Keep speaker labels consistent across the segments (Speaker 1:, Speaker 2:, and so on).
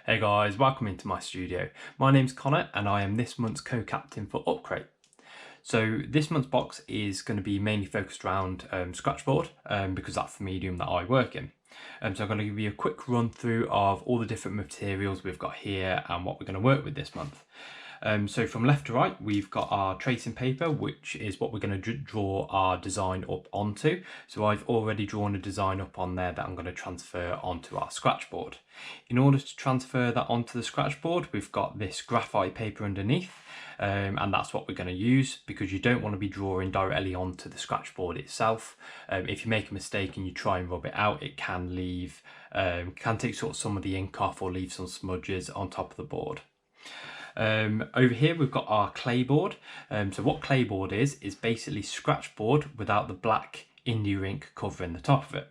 Speaker 1: Hey guys, welcome into my studio. My name's Connor and I am this month's co-captain for upcrate. So this month's box is going to be mainly focused around Scratchboard because that's the medium that I work in. So I'm going to give you a quick run through of all the different materials we've got here and what we're going to work with this month. So from left to right, we've got our tracing paper, which is what we're going to draw our design up onto. So I've already drawn a design up on there that I'm going to transfer onto our Scratchboard. In order to transfer that onto the Scratchboard, we've got this graphite paper underneath, and that's what we're going to use because you don't want to be drawing directly onto the Scratchboard itself. If you make a mistake and you try and rub it out, it can leave, can take sort of some of the ink off or leave some smudges on top of the board. Over here we've got our clayboard. So what clayboard is basically Scratchboard without the black India ink covering the top of it.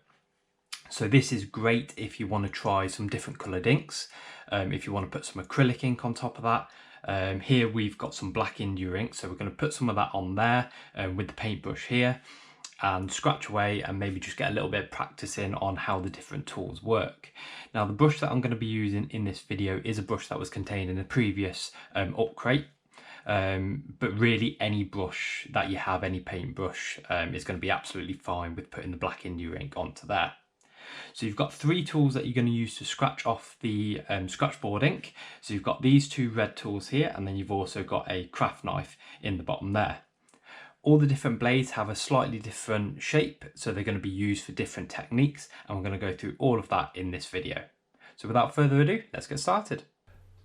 Speaker 1: So this is great if you want to try some different coloured inks, if you want to put some acrylic ink on top of that. Here we've got some black India ink, so we're going to put some of that on there with the paintbrush here and scratch away and maybe just get a little bit of practice in on how the different tools work. Now the brush that I'm going to be using in this video is a brush that was contained in the previous upcrate, but really any brush that you have, any paintbrush, is going to be absolutely fine with putting the black India ink onto there. So you've got three tools that you're going to use to scratch off the Scratchboard ink. So you've got these two red tools here, and then you've also got a craft knife in the bottom there. All the different blades have a slightly different shape, so they're going to be used for different techniques, and we're going to go through all of that in this video. So without further ado, let's get started.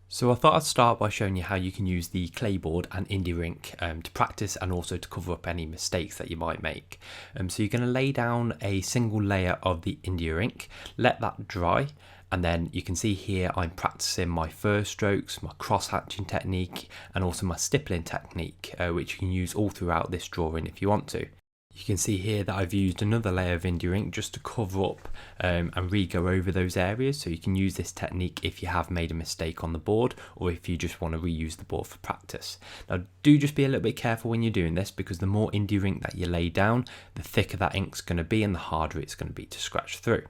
Speaker 1: So I thought I'd start by showing you how you can use the clayboard and India ink to practice and also to cover up any mistakes that you might make. So you're going to lay down a single layer of the India ink, let that dry, and then you can see here I'm practicing my first strokes, my cross-hatching technique, and also my stippling technique, which you can use all throughout this drawing if you want to. You can see here that I've used another layer of India ink just to cover up and re-go over those areas, so you can use this technique if you have made a mistake on the board or if you just want to reuse the board for practice. Now do just be a little bit careful when you're doing this, because the more India ink that you lay down, the thicker that ink's going to be and the harder it's going to be to scratch through.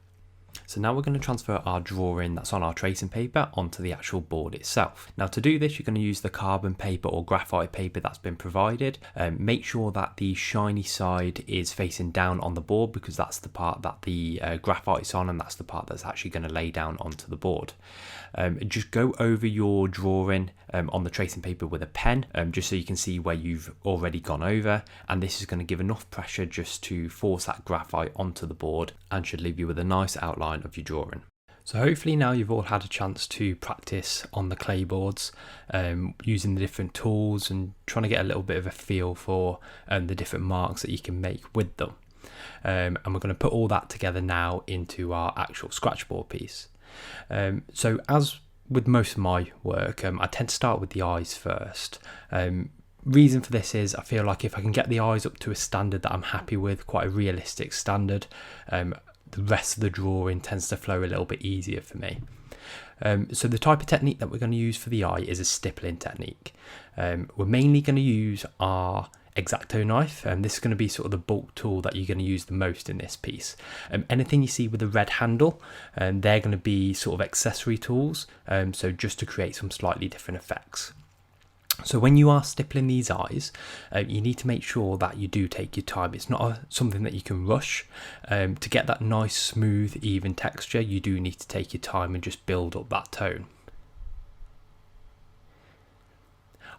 Speaker 1: So now we're going to transfer our drawing that's on our tracing paper onto the actual board itself. Now to do this, you're going to use the carbon paper or graphite paper that's been provided. Make sure that the shiny side is facing down on the board, because that's the part that the graphite's on, and that's the part that's actually going to lay down onto the board. Just go over your drawing on the tracing paper with a pen, just so you can see where you've already gone over, and this is going to give enough pressure just to force that graphite onto the board and should leave you with a nice outline of your drawing. So hopefully now you've all had a chance to practice on the clayboards, using the different tools and trying to get a little bit of a feel for the different marks that you can make with them. And we're going to put all that together now into our actual Scratchboard piece. So as with most of my work, I tend to start with the eyes first. Reason for this is I feel like if I can get the eyes up to a standard that I'm happy with, quite a realistic standard, the rest of the drawing tends to flow a little bit easier for me. So the type of technique that we're going to use for the eye is a stippling technique. We're mainly going to use our X-Acto knife, and this is going to be sort of the bulk tool that you're going to use the most in this piece. Anything you see with a red handle, they're going to be sort of accessory tools, so just to create some slightly different effects. So when you are stippling these eyes, you need to make sure that you do take your time. It's not something that you can rush. To get that nice, smooth, even texture, you do need to take your time and just build up that tone.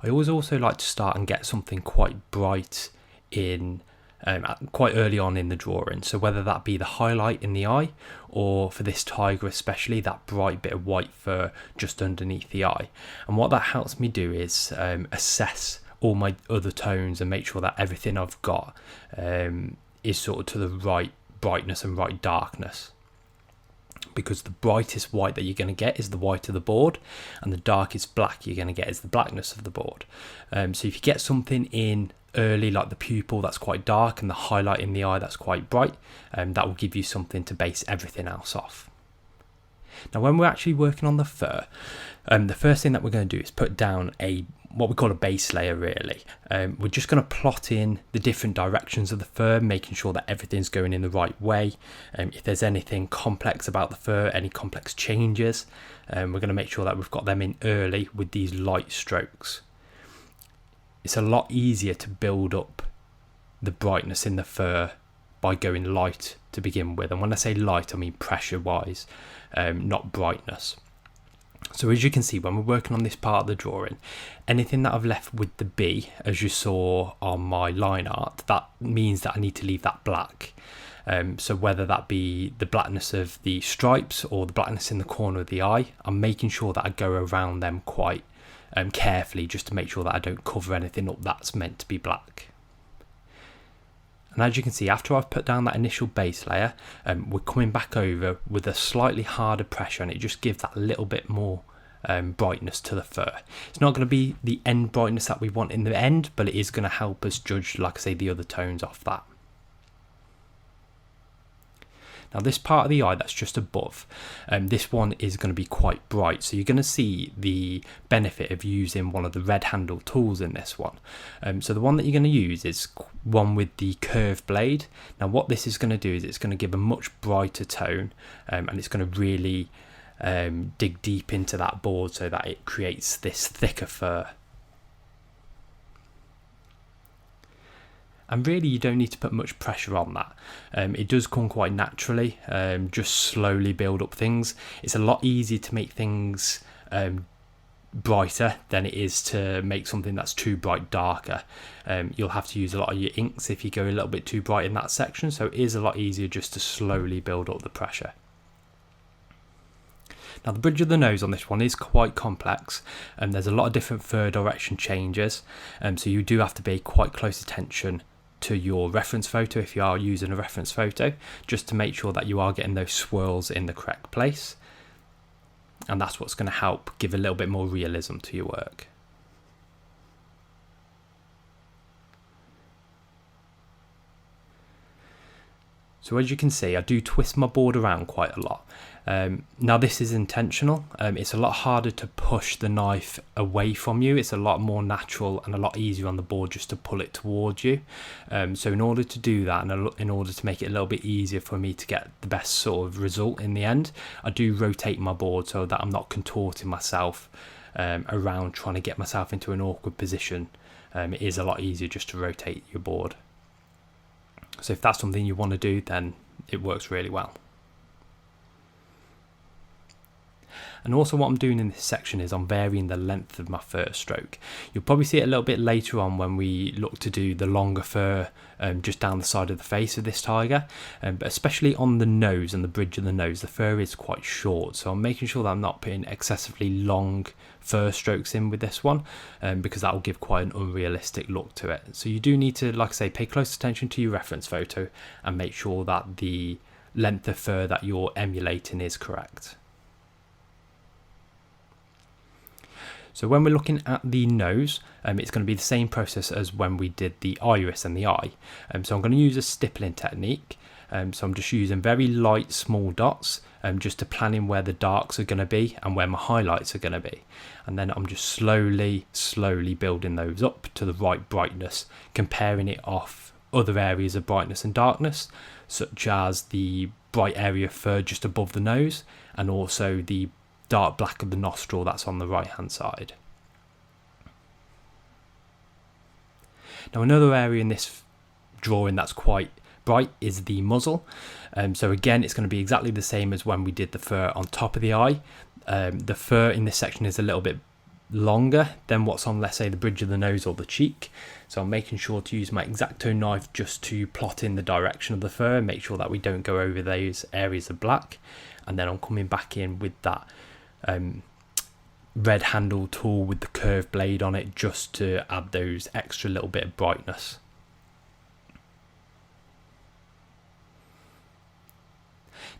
Speaker 1: I always also like to start and get something quite bright in quite early on in the drawing, so whether that be the highlight in the eye, or for this tiger especially, that bright bit of white fur just underneath the eye. And what that helps me do is assess all my other tones and make sure that everything I've got is sort of to the right brightness and right darkness, because the brightest white that you're going to get is the white of the board, and the darkest black you're going to get is the blackness of the board. So if you get something in early, like the pupil that's quite dark and the highlight in the eye that's quite bright, that will give you something to base everything else off. Now when we're actually working on the fur, the first thing that we're going to do is put down a what we call a base layer really. We're just going to plot in the different directions of the fur, making sure that everything's going in the right way. If there's anything complex about the fur, any complex changes, we're going to make sure that we've got them in early with these light strokes. It's a lot easier to build up the brightness in the fur by going light to begin with. And when I say light, I mean pressure wise, not brightness. So as you can see, when we're working on this part of the drawing, anything that I've left with the B, as you saw on my line art, that means that I need to leave that black. So whether that be the blackness of the stripes or the blackness in the corner of the eye, I'm making sure that I go around them quite carefully, just to make sure that I don't cover anything up that's meant to be black. And as you can see, after I've put down that initial base layer, we're coming back over with a slightly harder pressure, and it just gives that little bit more brightness to the fur. It's not going to be the end brightness that we want in the end, but it is going to help us judge, like I say, the other tones off that. Now this part of the eye that's just above, this one is going to be quite bright, so you're going to see the benefit of using one of the red handle tools in this one. So the one that you're going to use is one with the curved blade. Now what this is going to do is it's going to give a much brighter tone, and it's going to really dig deep into that board so that it creates this thicker fur. And really you don't need to put much pressure on that. It does come quite naturally, just slowly build up things. It's a lot easier to make things brighter than it is to make something that's too bright darker. You'll have to use a lot of your inks if you go a little bit too bright in that section, so it is a lot easier just to slowly build up the pressure. Now the bridge of the nose on this one is quite complex, and there's a lot of different fur direction changes, so you do have to pay quite close attention to your reference photo if you are using a reference photo, just to make sure that you are getting those swirls in the correct place, and that's what's going to help give a little bit more realism to your work. So as you can see, I do twist my board around quite a lot. Now this is intentional. It's a lot harder to push the knife away from you. It's a lot more natural and a lot easier on the board just to pull it towards you. So in order to do that, and in order to make it a little bit easier for me to get the best sort of result in the end, I do rotate my board so that I'm not contorting myself around trying to get myself into an awkward position. It is a lot easier just to rotate your board. So if that's something you want to do, then it works really well. And also what I'm doing in this section is I'm varying the length of my fur stroke. You'll probably see it a little bit later on when we look to do the longer fur just down the side of the face of this tiger. But especially on the nose and the bridge of the nose, the fur is quite short. So I'm making sure that I'm not putting excessively long fur strokes in with this one, because that will give quite an unrealistic look to it. So you do need to, like I say, pay close attention to your reference photo and make sure that the length of fur that you're emulating is correct. So when we're looking at the nose, it's going to be the same process as when we did the iris and the eye. So I'm going to use a stippling technique. So I'm just using very light small dots just to plan in where the darks are going to be and where my highlights are going to be. And then I'm just slowly building those up to the right brightness, comparing it off other areas of brightness and darkness, such as the bright area of fur just above the nose, and also the dark black of the nostril that's on the right hand side. Now another area in this drawing that's quite bright is the muzzle. So again, it's going to be exactly the same as when we did the fur on top of the eye. The fur in this section is a little bit longer than what's on, let's say, the bridge of the nose or the cheek. So I'm making sure to use my X-Acto knife just to plot in the direction of the fur and make sure that we don't go over those areas of black. And then I'm coming back in with that red handle tool with the curved blade on it, just to add those extra little bit of brightness.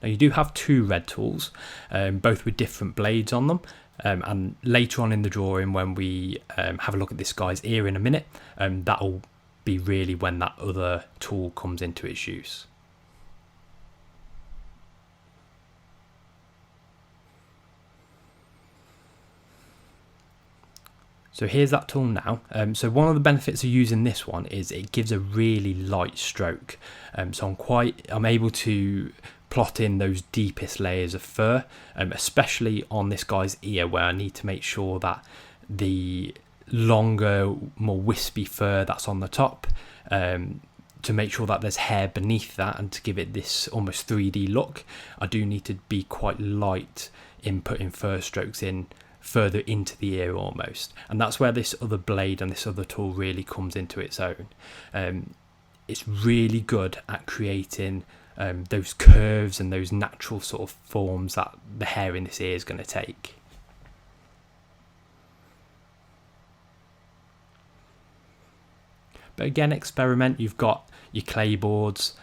Speaker 1: Now you do have two red tools, both with different blades on them, and later on in the drawing, when we have a look at this guy's ear in a minute, that'll be really when that other tool comes into its use. So here's that tool now. So one of the benefits of using this one is it gives a really light stroke. So I'm able to plot in those deepest layers of fur, especially on this guy's ear, where I need to make sure that the longer, more wispy fur that's on the top, to make sure that there's hair beneath that and to give it this almost 3D look, I do need to be quite light in putting fur strokes in further into the ear almost. And that's where this other blade and this other tool really comes into its own. It's really good at creating those curves and those natural sort of forms that the hair in this ear is going to take. But again, experiment. You've got your clay boards,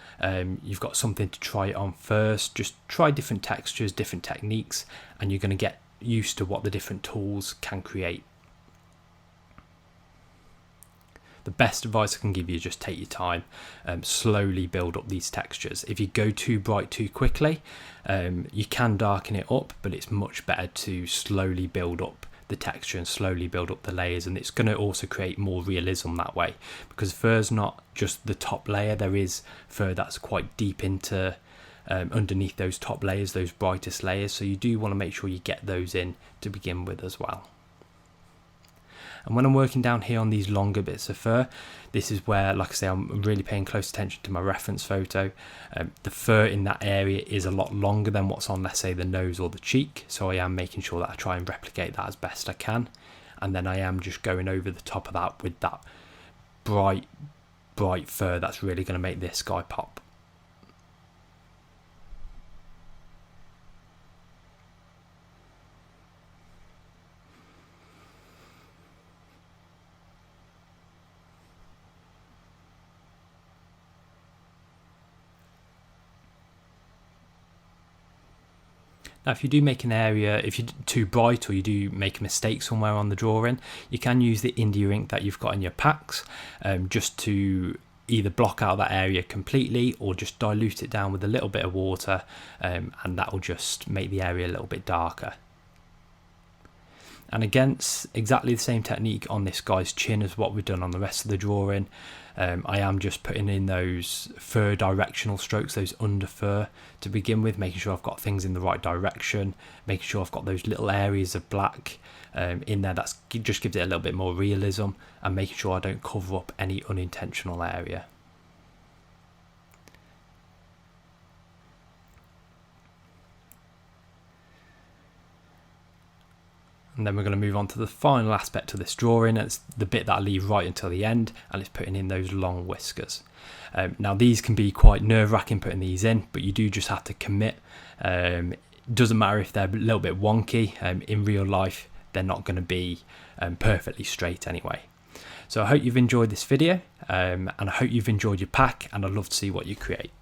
Speaker 1: you've got something to try it on first. Just try different textures, different techniques, and you're going to get used to what the different tools can create. The best advice I can give you is just take your time, slowly build up these textures. If you go too bright too quickly, you can darken it up, but it's much better to slowly build up the texture and slowly build up the layers, and it's going to also create more realism that way, because fur's not just the top layer. There is fur that's quite deep into underneath those top layers, those brightest layers, so you do want to make sure you get those in to begin with as well. And when I'm working down here on these longer bits of fur, this is where, like I say, I'm really paying close attention to my reference photo. The fur in that area is a lot longer than what's on, let's say, the nose or the cheek, so I am making sure that I try and replicate that as best I can. And then I am just going over the top of that with that bright fur that's really going to make this guy pop. Now, if you do make an area, if you're too bright or you do make a mistake somewhere on the drawing, you can use the India ink that you've got in your packs, just to either block out that area completely or just dilute it down with a little bit of water, and that will just make the area a little bit darker. And again, exactly the same technique on this guy's chin as what we've done on the rest of the drawing. I am just putting in those fur directional strokes, those under fur to begin with, making sure I've got things in the right direction, making sure I've got those little areas of black in there. That just gives it a little bit more realism, and making sure I don't cover up any unintentional area. And then we're going to move on to the final aspect of this drawing. It's the bit that I leave right until the end, and it's putting in those long whiskers. Now these can be quite nerve-wracking putting these in, but you do just have to commit. It doesn't matter if they're a little bit wonky. In real life, they're not going to be perfectly straight anyway. So I hope you've enjoyed this video, and I hope you've enjoyed your pack, and I'd love to see what you create.